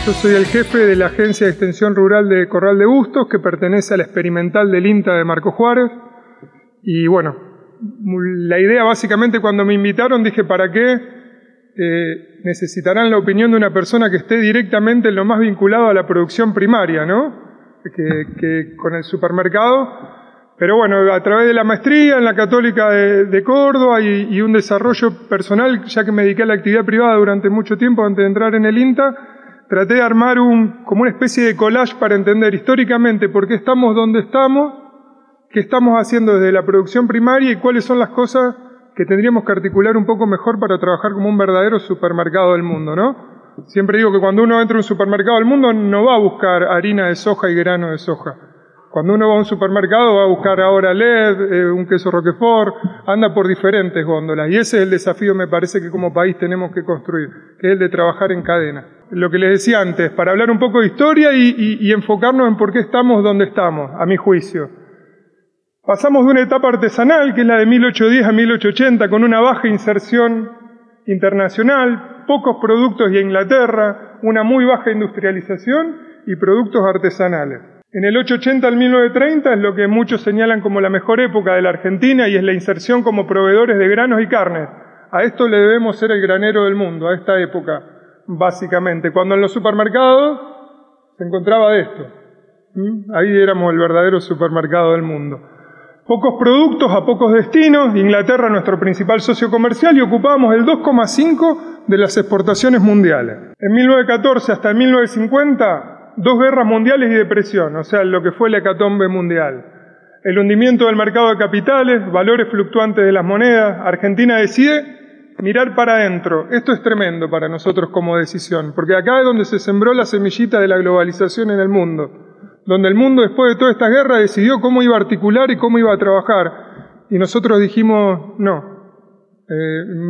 Yo soy el jefe de la Agencia de Extensión Rural de Corral de Bustos, que pertenece a la experimental del INTA de Marcos Juárez. Y bueno, la idea básicamente cuando me invitaron dije, ¿para qué? Necesitarán la opinión de una persona que esté directamente en lo más vinculado a la producción primaria, ¿no? Que con el supermercado. Pero bueno, a través de la maestría en la Católica de Córdoba y un desarrollo personal, ya que me dediqué a la actividad privada durante mucho tiempo antes de entrar en el INTA, traté de armar como una especie de collage para entender históricamente por qué estamos donde estamos, qué estamos haciendo desde la producción primaria y cuáles son las cosas que tendríamos que articular un poco mejor para trabajar como un verdadero supermercado del mundo, ¿no? Siempre digo que cuando uno entra a un supermercado del mundo no va a buscar harina de soja y grano de soja. Cuando uno va a un supermercado va a buscar ahora LED, un queso Roquefort, anda por diferentes góndolas. Y ese es el desafío, me parece, que como país tenemos que construir, que es el de trabajar en cadena. Lo que les decía antes, para hablar un poco de historia y enfocarnos en por qué estamos donde estamos, a mi juicio. Pasamos de una etapa artesanal, que es la de 1810 a 1880, con una baja inserción internacional, pocos productos y Inglaterra, una muy baja industrialización y productos artesanales. En el 880 al 1930 es lo que muchos señalan como la mejor época de la Argentina y es la inserción como proveedores de granos y carnes. A esto le debemos ser el granero del mundo, a esta época, básicamente. Cuando en los supermercados se encontraba de esto. Ahí éramos el verdadero supermercado del mundo. Pocos productos a pocos destinos. Inglaterra, nuestro principal socio comercial, y ocupábamos el 2,5% de las exportaciones mundiales. En 1914 hasta el 1950... 2 guerras mundiales y depresión, o sea, lo que fue la hecatombe mundial. El hundimiento del mercado de capitales, valores fluctuantes de las monedas. Argentina decide mirar para adentro. Esto es tremendo para nosotros como decisión, porque acá es donde se sembró la semillita de la globalización en el mundo, donde el mundo después de toda esta guerra decidió cómo iba a articular y cómo iba a trabajar. Y nosotros dijimos, no,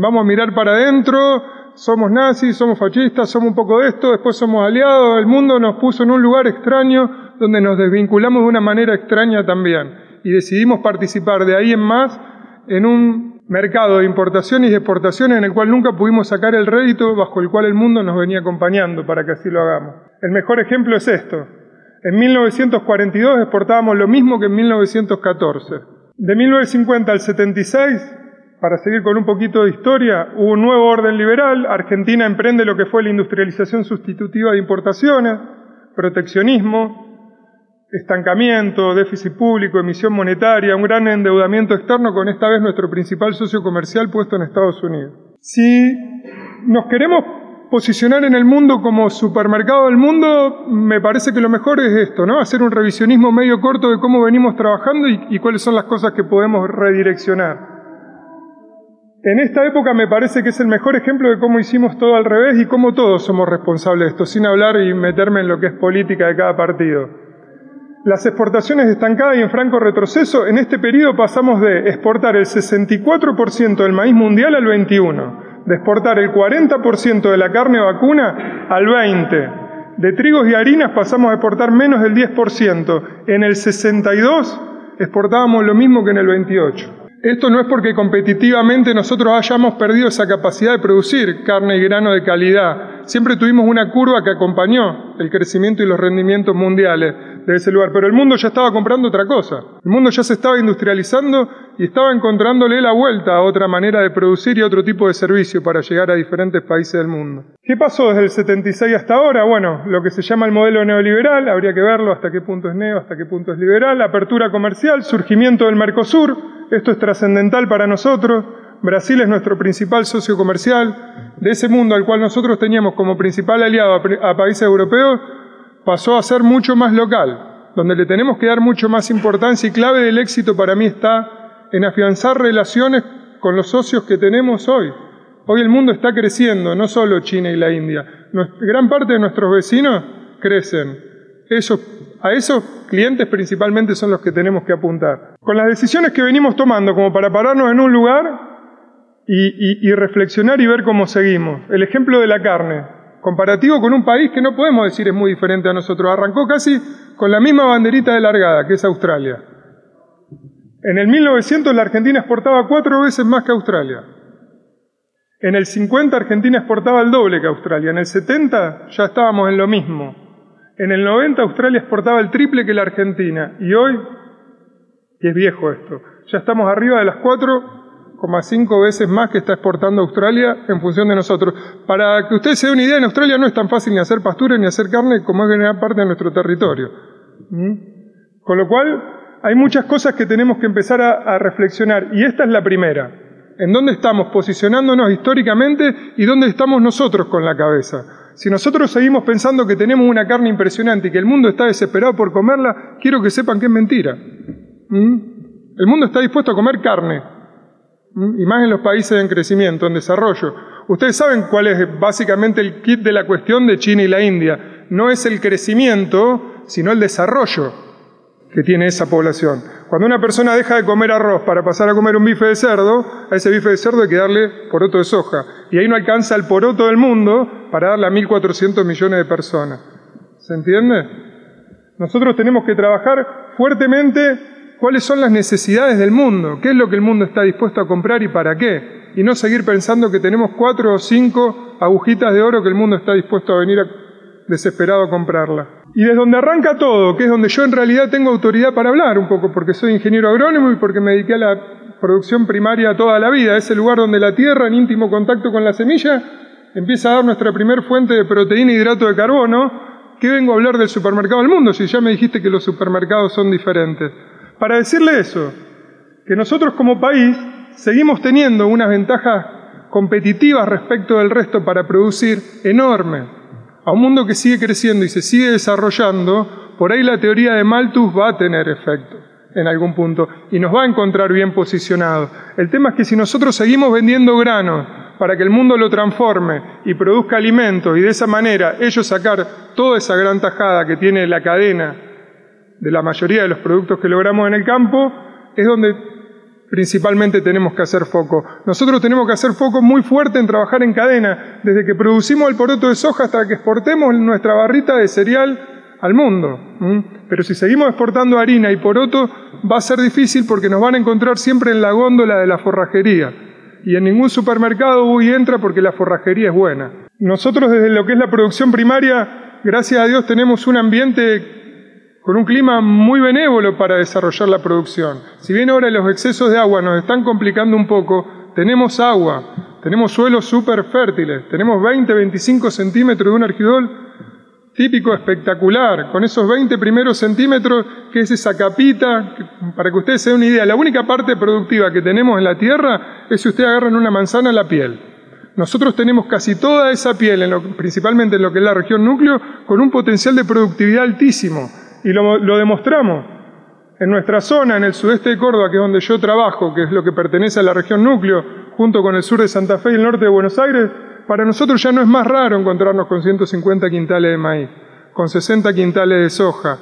vamos a mirar para adentro. Somos nazis, somos fascistas, somos un poco de esto, después somos aliados. El mundo nos puso en un lugar extraño donde nos desvinculamos de una manera extraña también. Y decidimos participar de ahí en más en un mercado de importaciones y exportaciones en el cual nunca pudimos sacar el rédito bajo el cual el mundo nos venía acompañando para que así lo hagamos. El mejor ejemplo es esto. En 1942 exportábamos lo mismo que en 1914. De 1950 al 76... Para seguir con un poquito de historia, hubo un nuevo orden liberal. Argentina emprende lo que fue la industrialización sustitutiva de importaciones, proteccionismo, estancamiento, déficit público, emisión monetaria, un gran endeudamiento externo con esta vez nuestro principal socio comercial puesto en Estados Unidos. Si nos queremos posicionar en el mundo como supermercado del mundo, me parece que lo mejor es esto, ¿no? Hacer un revisionismo medio corto de cómo venimos trabajando y cuáles son las cosas que podemos redireccionar. En esta época me parece que es el mejor ejemplo de cómo hicimos todo al revés y cómo todos somos responsables de esto, sin hablar y meterme en lo que es política de cada partido. Las exportaciones estancadas y en franco retroceso, en este periodo pasamos de exportar el 64% del maíz mundial al 21%, de exportar el 40% de la carne vacuna al 20%, de trigos y harinas pasamos a exportar menos del 10%, en el 62% exportábamos lo mismo que en el 28%. Esto no es porque competitivamente nosotros hayamos perdido esa capacidad de producir carne y grano de calidad. Siempre tuvimos una curva que acompañó el crecimiento y los rendimientos mundiales de ese lugar. Pero el mundo ya estaba comprando otra cosa. El mundo ya se estaba industrializando y estaba encontrándole la vuelta a otra manera de producir y otro tipo de servicio para llegar a diferentes países del mundo. ¿Qué pasó desde el 76 hasta ahora? Bueno, lo que se llama el modelo neoliberal, habría que verlo hasta qué punto es neo, hasta qué punto es liberal, apertura comercial, surgimiento del Mercosur. Esto es trascendental para nosotros. Brasil es nuestro principal socio comercial. De ese mundo al cual nosotros teníamos como principal aliado a países europeos, pasó a ser mucho más local, donde le tenemos que dar mucho más importancia y clave del éxito para mí está en afianzar relaciones con los socios que tenemos hoy. Hoy el mundo está creciendo, no solo China y la India. Gran parte de nuestros vecinos crecen. A esos clientes principalmente son los que tenemos que apuntar. Con las decisiones que venimos tomando como para pararnos en un lugar y reflexionar y ver cómo seguimos. El ejemplo de la carne, comparativo con un país que no podemos decir es muy diferente a nosotros. Arrancó casi con la misma banderita de largada, que es Australia. En el 1900 la Argentina exportaba 4 veces más que Australia. En el 50 Argentina exportaba el doble que Australia, en el 70 ya estábamos en lo mismo. En el 90 Australia exportaba el triple que la Argentina, y hoy, y es viejo esto, ya estamos arriba de las 4,5 veces más que está exportando Australia en función de nosotros. Para que ustedes se den una idea, en Australia no es tan fácil ni hacer pastura ni hacer carne como es gran parte de nuestro territorio. Con lo cual, hay muchas cosas que tenemos que empezar a reflexionar, y esta es la primera. ¿En dónde estamos posicionándonos históricamente y dónde estamos nosotros con la cabeza? Si nosotros seguimos pensando que tenemos una carne impresionante y que el mundo está desesperado por comerla, quiero que sepan que es mentira. El mundo está dispuesto a comer carne, y más en los países en crecimiento, en desarrollo. Ustedes saben cuál es básicamente el kit de la cuestión de China y la India. No es el crecimiento, sino el desarrollo que tiene esa población. Cuando una persona deja de comer arroz para pasar a comer un bife de cerdo, a ese bife de cerdo hay que darle poroto de soja. Y ahí no alcanza el poroto del mundo para darle a 1.400 millones de personas. ¿Se entiende? Nosotros tenemos que trabajar fuertemente cuáles son las necesidades del mundo, qué es lo que el mundo está dispuesto a comprar y para qué. Y no seguir pensando que tenemos 4 o 5 agujitas de oro que el mundo está dispuesto a venir desesperado a comprarla. Y desde donde arranca todo, que es donde yo en realidad tengo autoridad para hablar un poco, porque soy ingeniero agrónomo y porque me dediqué a la producción primaria toda la vida, ese lugar donde la tierra, en íntimo contacto con la semilla, empieza a dar nuestra primer fuente de proteína e hidrato de carbono. ¿Qué vengo a hablar del supermercado del mundo si ya me dijiste que los supermercados son diferentes? Para decirle eso, que nosotros como país seguimos teniendo unas ventajas competitivas respecto del resto para producir enormes. A un mundo que sigue creciendo y se sigue desarrollando, por ahí la teoría de Malthus va a tener efecto en algún punto y nos va a encontrar bien posicionados. El tema es que si nosotros seguimos vendiendo granos para que el mundo lo transforme y produzca alimentos y de esa manera ellos sacar toda esa gran tajada que tiene la cadena de la mayoría de los productos que logramos en el campo, es donde principalmente tenemos que hacer foco. Nosotros tenemos que hacer foco muy fuerte en trabajar en cadena, desde que producimos el poroto de soja hasta que exportemos nuestra barrita de cereal al mundo. Pero si seguimos exportando harina y poroto, va a ser difícil porque nos van a encontrar siempre en la góndola de la forrajería. Y en ningún supermercado voy y entra porque la forrajería es buena. Nosotros desde lo que es la producción primaria, gracias a Dios tenemos un ambiente con un clima muy benévolo para desarrollar la producción. Si bien ahora los excesos de agua nos están complicando un poco, tenemos agua, tenemos suelos súper fértiles, tenemos 20-25 centímetros de un argidol típico espectacular, con esos 20 primeros centímetros, que es esa capita, para que ustedes se den una idea, la única parte productiva que tenemos en la tierra es si ustedes agarran una manzana, la piel. Nosotros tenemos casi toda esa piel, principalmente en lo que es la región núcleo, con un potencial de productividad altísimo. Y lo demostramos en nuestra zona, en el sudeste de Córdoba, que es donde yo trabajo, que es lo que pertenece a la región núcleo, junto con el sur de Santa Fe y el norte de Buenos Aires. Para nosotros ya no es más raro encontrarnos con 150 quintales de maíz, con 60 quintales de soja.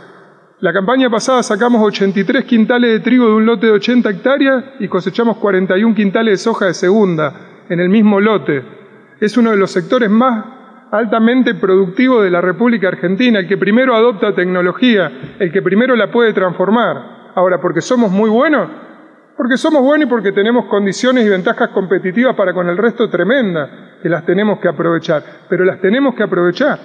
La campaña pasada sacamos 83 quintales de trigo de un lote de 80 hectáreas y cosechamos 41 quintales de soja de segunda en el mismo lote. Es uno de los sectores más altamente productivo de la República Argentina, el que primero adopta tecnología, el que primero la puede transformar. Ahora, ¿porque somos muy buenos? Porque somos buenos y porque tenemos condiciones y ventajas competitivas para con el resto tremendas, que las tenemos que aprovechar, pero las tenemos que aprovechar.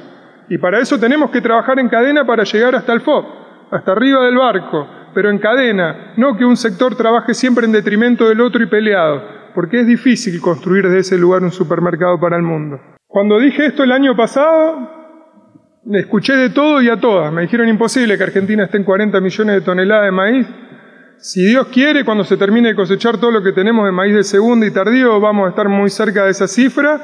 Y para eso tenemos que trabajar en cadena para llegar hasta el FOB, hasta arriba del barco, pero en cadena, no que un sector trabaje siempre en detrimento del otro y peleado, porque es difícil construir desde ese lugar un supermercado para el mundo. Cuando dije esto el año pasado, escuché de todo y a todas. Me dijeron imposible que Argentina esté en 40 millones de toneladas de maíz. Si Dios quiere, cuando se termine de cosechar todo lo que tenemos de maíz de segunda y tardío, vamos a estar muy cerca de esa cifra.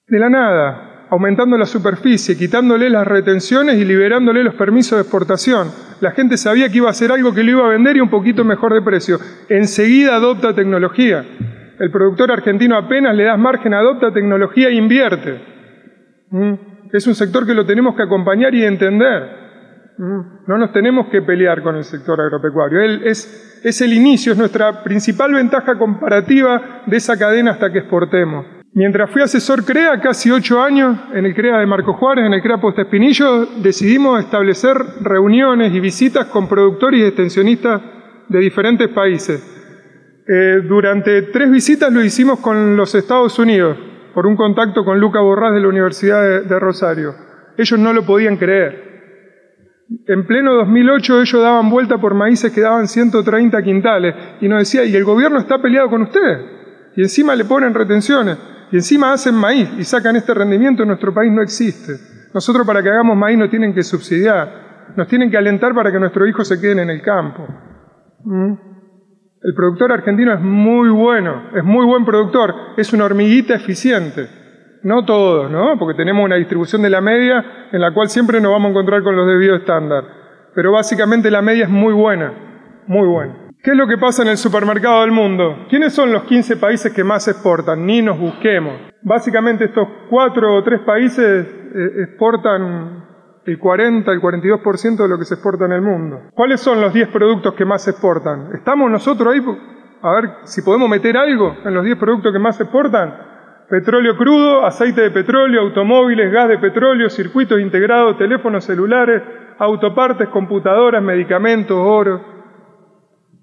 De la nada, aumentando la superficie, quitándole las retenciones y liberándole los permisos de exportación. La gente sabía que iba a hacer algo que lo iba a vender y un poquito mejor de precio. Enseguida adopta tecnología. El productor argentino apenas le das margen, adopta tecnología e invierte. Es un sector que lo tenemos que acompañar y entender. No nos tenemos que pelear con el sector agropecuario. Es el inicio, es nuestra principal ventaja comparativa de esa cadena hasta que exportemos. Mientras fui asesor CREA, casi 8 años, en el CREA de Marcos Juárez, en el CREA Posta Espinillo, decidimos establecer reuniones y visitas con productores y extensionistas de diferentes países. Durante 3 visitas lo hicimos con los Estados Unidos, por un contacto con Luca Borrás de la Universidad de Rosario. Ellos no lo podían creer. En pleno 2008 ellos daban vuelta por maíces que daban 130 quintales y nos decía, y el gobierno está peleado con ustedes, y encima le ponen retenciones, y encima hacen maíz y sacan este rendimiento, en nuestro país no existe. Nosotros para que hagamos maíz nos tienen que subsidiar, nos tienen que alentar para que nuestros hijos se queden en el campo. El productor argentino es muy bueno, es muy buen productor, es una hormiguita eficiente. No todos, ¿no? Porque tenemos una distribución de la media en la cual siempre nos vamos a encontrar con los debidos estándar. Pero básicamente la media es muy buena, muy buena. ¿Qué es lo que pasa en el supermercado del mundo? ¿Quiénes son los 15 países que más exportan? Ni nos busquemos. Básicamente estos 4 o 3 países exportan el 40, el 42% de lo que se exporta en el mundo. ¿Cuáles son los 10 productos que más se exportan? ¿Estamos nosotros ahí? A ver si podemos meter algo en los 10 productos que más se exportan. Petróleo crudo, aceite de petróleo, automóviles, gas de petróleo, circuitos integrados, teléfonos celulares, autopartes, computadoras, medicamentos, oro.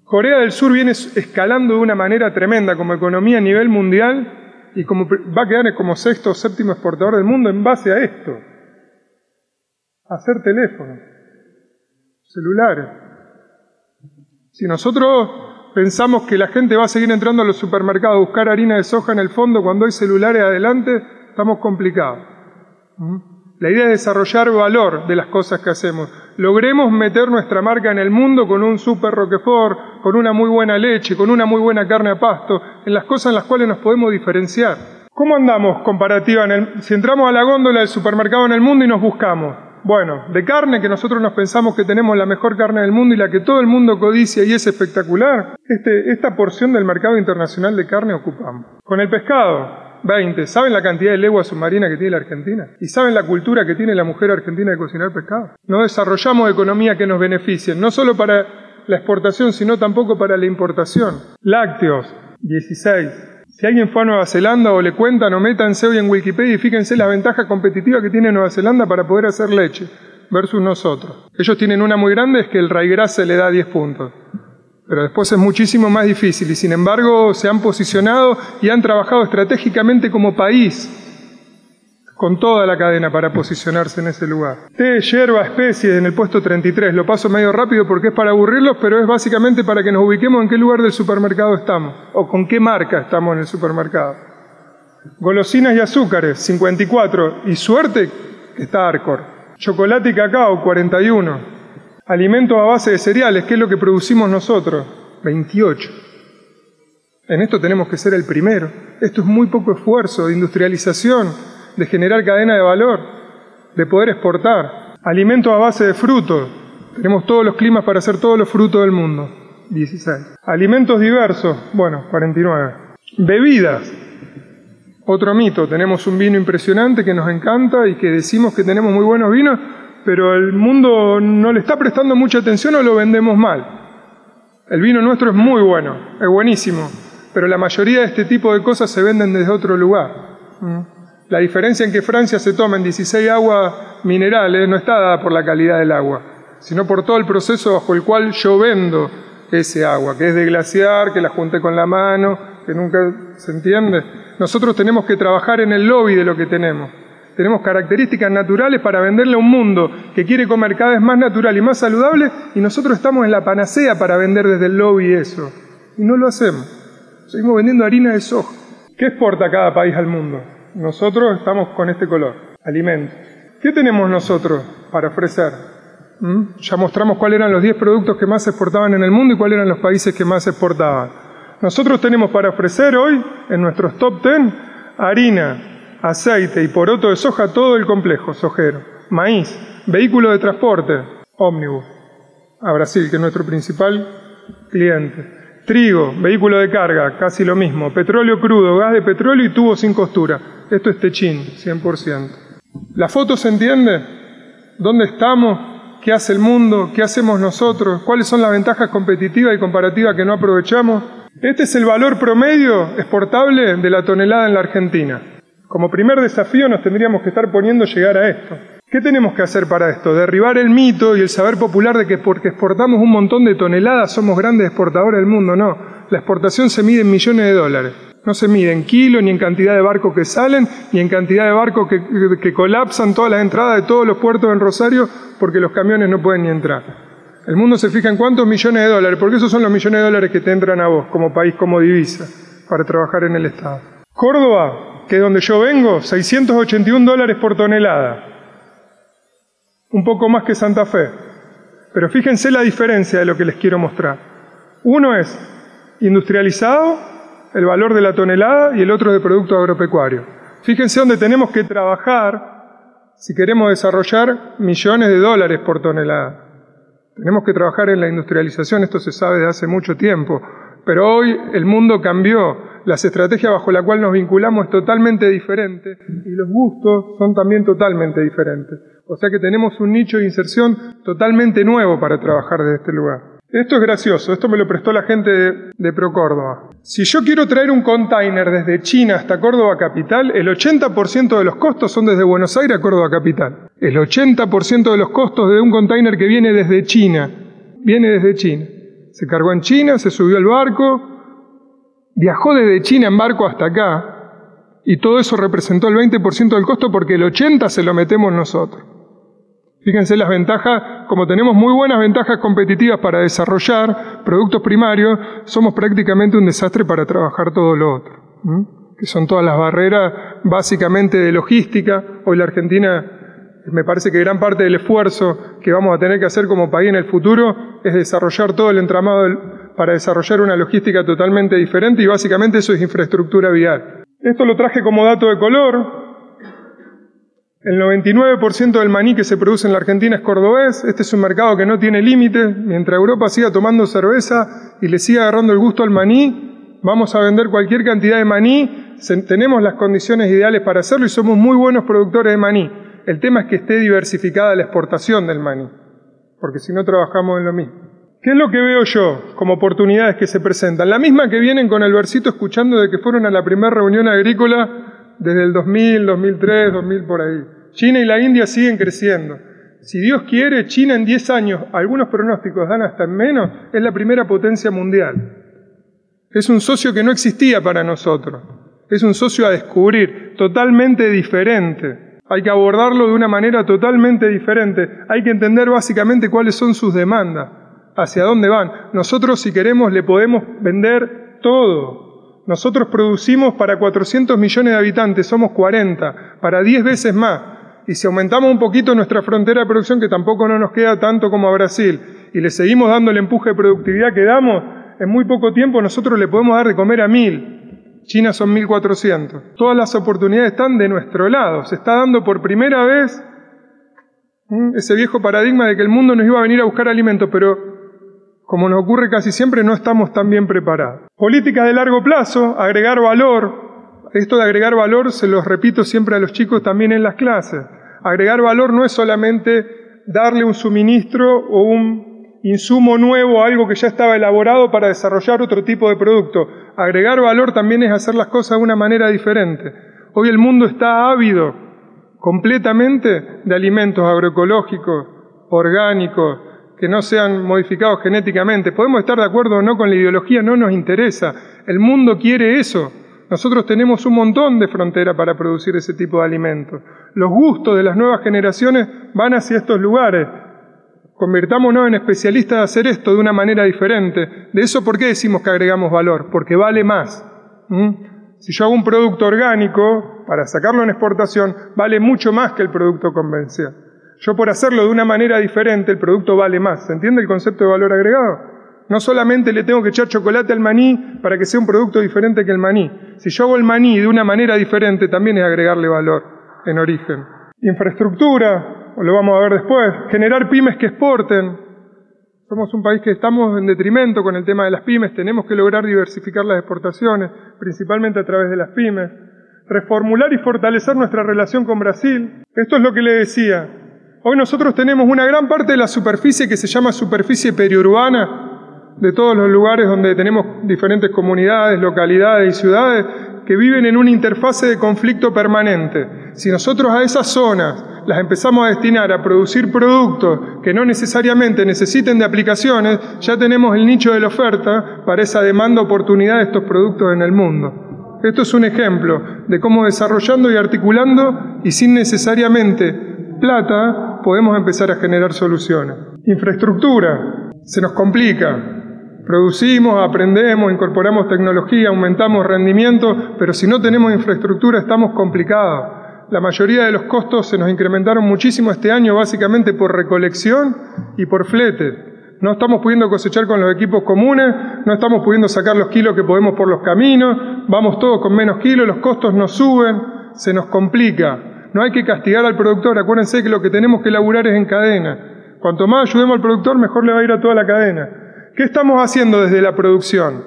Corea del Sur viene escalando de una manera tremenda como economía a nivel mundial y como va a quedar como 6º o 7º exportador del mundo en base a esto. Hacer teléfonos, celulares. Si nosotros pensamos que la gente va a seguir entrando a los supermercados a buscar harina de soja en el fondo cuando hay celulares adelante, estamos complicados. La idea es desarrollar valor de las cosas que hacemos. Logremos meter nuestra marca en el mundo con un super Roquefort, con una muy buena leche, con una muy buena carne a pasto, en las cosas en las cuales nos podemos diferenciar. ¿Cómo andamos comparativa si entramos a la góndola del supermercado en el mundo y nos buscamos? Bueno, de carne, que nosotros nos pensamos que tenemos la mejor carne del mundo y la que todo el mundo codicia y es espectacular, esta porción del mercado internacional de carne ocupamos. Con el pescado, 20. ¿Saben la cantidad de legua submarina que tiene la Argentina? ¿Y saben la cultura que tiene la mujer argentina de cocinar pescado? No desarrollamos economía que nos beneficien, no solo para la exportación, sino tampoco para la importación. Lácteos, 16. Si alguien fue a Nueva Zelanda o le cuentan o métanse hoy en Wikipedia y fíjense la ventaja competitiva que tiene Nueva Zelanda para poder hacer leche versus nosotros. Ellos tienen una muy grande, es que el raigras se le da 10 puntos. Pero después es muchísimo más difícil y sin embargo se han posicionado y han trabajado estratégicamente como país con toda la cadena para posicionarse en ese lugar. Té, yerba, especies en el puesto 33. Lo paso medio rápido porque es para aburrirlos, pero es básicamente para que nos ubiquemos en qué lugar del supermercado estamos o con qué marca estamos en el supermercado. Golosinas y azúcares, 54. Y suerte que está Arcor. Chocolate y cacao, 41. Alimentos a base de cereales, que es lo que producimos nosotros, 28. En esto tenemos que ser el primero. Esto es muy poco esfuerzo de industrialización, de generar cadena de valor, de poder exportar. Alimentos a base de frutos. Tenemos todos los climas para hacer todos los frutos del mundo, 16. Alimentos diversos, bueno, 49. Bebidas. Otro mito, tenemos un vino impresionante que nos encanta y que decimos que tenemos muy buenos vinos, pero el mundo no le está prestando mucha atención o lo vendemos mal. El vino nuestro es muy bueno, es buenísimo, pero la mayoría de este tipo de cosas se venden desde otro lugar. La diferencia en que Francia se toma en 16 aguas minerales no está dada por la calidad del agua, sino por todo el proceso bajo el cual yo vendo ese agua, que es de glaciar, que la junté con la mano, que nunca se entiende. Nosotros tenemos que trabajar en el lobby de lo que tenemos. Tenemos características naturales para venderle a un mundo que quiere comer cada vez más natural y más saludable, y nosotros estamos en la panacea para vender desde el lobby eso. Y no lo hacemos. Seguimos vendiendo harina de soja. ¿Qué exporta cada país al mundo? Nosotros estamos con este color, alimentos. ¿Qué tenemos nosotros para ofrecer? Ya mostramos cuáles eran los 10 productos que más se exportaban en el mundo y cuáles eran los países que más se exportaban. Nosotros tenemos para ofrecer hoy, en nuestros top 10, harina, aceite y poroto de soja, todo el complejo sojero. Maíz, vehículo de transporte, ómnibus, a Brasil, que es nuestro principal cliente. Trigo, vehículo de carga, casi lo mismo. Petróleo crudo, gas de petróleo y tubo sin costura. Esto es techín, 100%. ¿La foto se entiende? ¿Dónde estamos? ¿Qué hace el mundo? ¿Qué hacemos nosotros? ¿Cuáles son las ventajas competitivas y comparativas que no aprovechamos? Este es el valor promedio exportable de la tonelada en la Argentina. Como primer desafío nos tendríamos que estar poniendo llegar a esto. ¿Qué tenemos que hacer para esto? Derribar el mito y el saber popular de que porque exportamos un montón de toneladas somos grandes exportadores del mundo. No, la exportación se mide en millones de dólares. No se mide en kilos, ni en cantidad de barcos que salen, ni en cantidad de barcos que colapsan todas las entradas de todos los puertos en Rosario porque los camiones no pueden ni entrar. El mundo se fija en cuántos millones de dólares, porque esos son los millones de dólares que te entran a vos como país, como divisa, para trabajar en el Estado. Córdoba, que es donde yo vengo, $681 por tonelada. Un poco más que Santa Fe. Pero fíjense la diferencia de lo que les quiero mostrar. Uno es industrializado, el valor de la tonelada, y el otro es de producto agropecuario. Fíjense dónde tenemos que trabajar si queremos desarrollar millones de dólares por tonelada. Tenemos que trabajar en la industrialización, esto se sabe desde hace mucho tiempo. Pero hoy el mundo cambió, las estrategias bajo las cuales nos vinculamos es totalmente diferente y los gustos son también totalmente diferentes. O sea que tenemos un nicho de inserción totalmente nuevo para trabajar desde este lugar. Esto es gracioso, esto me lo prestó la gente de ProCórdoba. Si yo quiero traer un container desde China hasta Córdoba Capital, el 80% de los costos son desde Buenos Aires a Córdoba Capital. El 80% de los costos de un container que viene desde China, Se cargó en China, se subió al barco, viajó desde China en barco hasta acá, y todo eso representó el 20% del costo porque el 80% se lo metemos nosotros. Fíjense las ventajas, como tenemos muy buenas ventajas competitivas para desarrollar productos primarios, somos prácticamente un desastre para trabajar todo lo otro, que son todas las barreras básicamente de logística. Hoy la Argentina, me parece que gran parte del esfuerzo que vamos a tener que hacer como país en el futuro es desarrollar todo el entramado para desarrollar una logística totalmente diferente, y básicamente eso es infraestructura vial. Esto lo traje como dato de color. El 99% del maní que se produce en la Argentina es cordobés. Este es un mercado que no tiene límites. Mientras Europa siga tomando cerveza y le siga agarrando el gusto al maní, vamos a vender cualquier cantidad de maní. Tenemos las condiciones ideales para hacerlo y somos muy buenos productores de maní. El tema es que esté diversificada la exportación del maní, porque si no trabajamos en lo mismo. ¿Qué es lo que veo yo como oportunidades que se presentan? La misma que vienen con Albercito escuchando de que fueron a la primera reunión agrícola desde el 2000, 2003, 2000 por ahí. China y la India siguen creciendo. Si Dios quiere, China en 10 años, algunos pronósticos dan hasta en menos, es la primera potencia mundial. Es un socio que no existía para nosotros. Es un socio a descubrir, totalmente diferente. Hay que abordarlo de una manera totalmente diferente. Hay que entender básicamente cuáles son sus demandas, hacia dónde van. Nosotros, si queremos, le podemos vender todo. Nosotros producimos para 400 millones de habitantes, somos 40, para 10 veces más. Y si aumentamos un poquito nuestra frontera de producción, que tampoco no nos queda tanto como a Brasil, y le seguimos dando el empuje de productividad que damos, en muy poco tiempo nosotros le podemos dar de comer a 1000. China son 1400. Todas las oportunidades están de nuestro lado. Se está dando por primera vez ese viejo paradigma de que el mundo nos iba a venir a buscar alimentos, pero como nos ocurre casi siempre, no estamos tan bien preparados. Políticas de largo plazo, agregar valor. Esto de agregar valor se los repito siempre a los chicos también en las clases. Agregar valor no es solamente darle un suministro o un insumo nuevo a algo que ya estaba elaborado para desarrollar otro tipo de producto. Agregar valor también es hacer las cosas de una manera diferente. Hoy el mundo está ávido completamente de alimentos agroecológicos, orgánicos, que no sean modificados genéticamente. Podemos estar de acuerdo o no con la ideología, no nos interesa. El mundo quiere eso. Nosotros tenemos un montón de frontera para producir ese tipo de alimentos. Los gustos de las nuevas generaciones van hacia estos lugares. Convirtámonos en especialistas de hacer esto de una manera diferente. De eso, ¿por qué decimos que agregamos valor? Porque vale más. Si yo hago un producto orgánico, para sacarlo en exportación, vale mucho más que el producto convencional. Yo por hacerlo de una manera diferente, el producto vale más. ¿Se entiende el concepto de valor agregado? No solamente le tengo que echar chocolate al maní para que sea un producto diferente que el maní. Si yo hago el maní de una manera diferente, también es agregarle valor en origen. Infraestructura, lo vamos a ver después. Generar pymes que exporten. Somos un país que estamos en detrimento con el tema de las pymes. Tenemos que lograr diversificar las exportaciones, principalmente a través de las pymes. Reformular y fortalecer nuestra relación con Brasil. Esto es lo que le decía. Hoy nosotros tenemos una gran parte de la superficie que se llama superficie periurbana, de todos los lugares donde tenemos diferentes comunidades, localidades y ciudades que viven en una interfase de conflicto permanente. Si nosotros a esas zonas las empezamos a destinar a producir productos que no necesariamente necesiten de aplicaciones, ya tenemos el nicho de la oferta para esa demanda oportunidad de estos productos en el mundo. Esto es un ejemplo de cómo desarrollando y articulando y sin necesariamente plata podemos empezar a generar soluciones. Infraestructura. Se nos complica. Producimos, aprendemos, incorporamos tecnología, aumentamos rendimiento, pero si no tenemos infraestructura estamos complicados. La mayoría de los costos se nos incrementaron muchísimo este año, básicamente por recolección y por flete. No estamos pudiendo cosechar con los equipos comunes, no estamos pudiendo sacar los kilos que podemos por los caminos, vamos todos con menos kilos, los costos nos suben, se nos complica. No hay que castigar al productor, acuérdense que lo que tenemos que laburar es en cadena. Cuanto más ayudemos al productor, mejor le va a ir a toda la cadena. ¿Qué estamos haciendo desde la producción?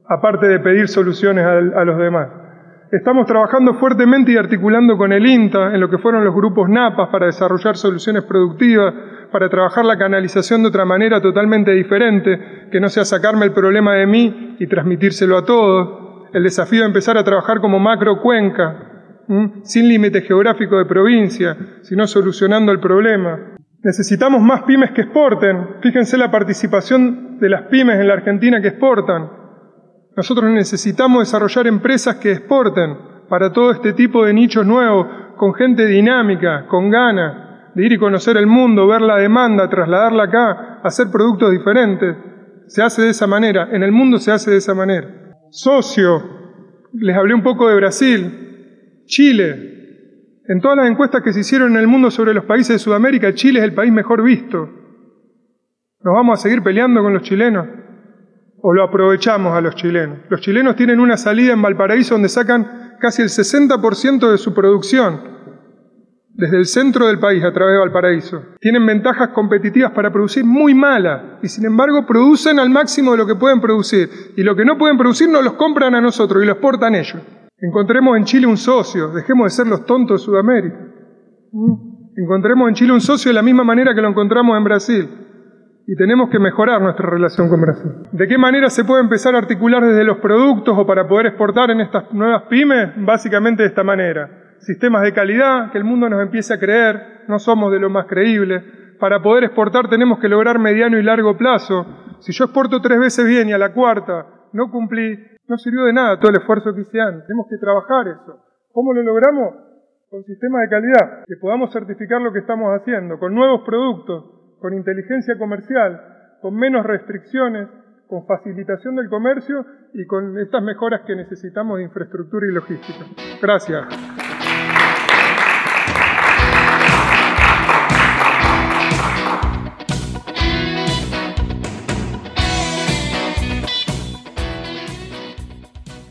Aparte de pedir soluciones a los demás. Estamos trabajando fuertemente y articulando con el INTA en lo que fueron los grupos NAPAS para desarrollar soluciones productivas, para trabajar la canalización de otra manera totalmente diferente, que no sea sacarme el problema de mí y transmitírselo a todos. El desafío de empezar a trabajar como macrocuenca, sin límite geográfico de provincia, sino solucionando el problema. Necesitamos más pymes que exporten. Fíjense la participación de las pymes en la Argentina que exportan. Nosotros necesitamos desarrollar empresas que exporten para todo este tipo de nichos nuevos, con gente dinámica, con ganas de ir y conocer el mundo, ver la demanda, trasladarla acá, hacer productos diferentes. Se hace de esa manera. En el mundo se hace de esa manera. Socio, les hablé un poco de Brasil, Chile. En todas las encuestas que se hicieron en el mundo sobre los países de Sudamérica, Chile es el país mejor visto. ¿Nos vamos a seguir peleando con los chilenos? ¿O lo aprovechamos a los chilenos? Los chilenos tienen una salida en Valparaíso donde sacan casi el 60% de su producción, desde el centro del país a través de Valparaíso. Tienen ventajas competitivas para producir muy malas, y sin embargo producen al máximo de lo que pueden producir. Y lo que no pueden producir nos los compran a nosotros y lo exportan ellos. Encontremos en Chile un socio, dejemos de ser los tontos de Sudamérica. Encontremos en Chile un socio de la misma manera que lo encontramos en Brasil. Y tenemos que mejorar nuestra relación con Brasil. ¿De qué manera se puede empezar a articular desde los productos o para poder exportar en estas nuevas pymes? Básicamente de esta manera. Sistemas de calidad, que el mundo nos empiece a creer, no somos de lo más creíbles. Para poder exportar tenemos que lograr mediano y largo plazo. Si yo exporto 3 veces bien y a la cuarta no cumplí, no sirvió de nada todo el esfuerzo que hice antes. Tenemos que trabajar eso. ¿Cómo lo logramos? Con sistemas de calidad, que podamos certificar lo que estamos haciendo, con nuevos productos, con inteligencia comercial, con menos restricciones, con facilitación del comercio y con estas mejoras que necesitamos de infraestructura y logística. Gracias.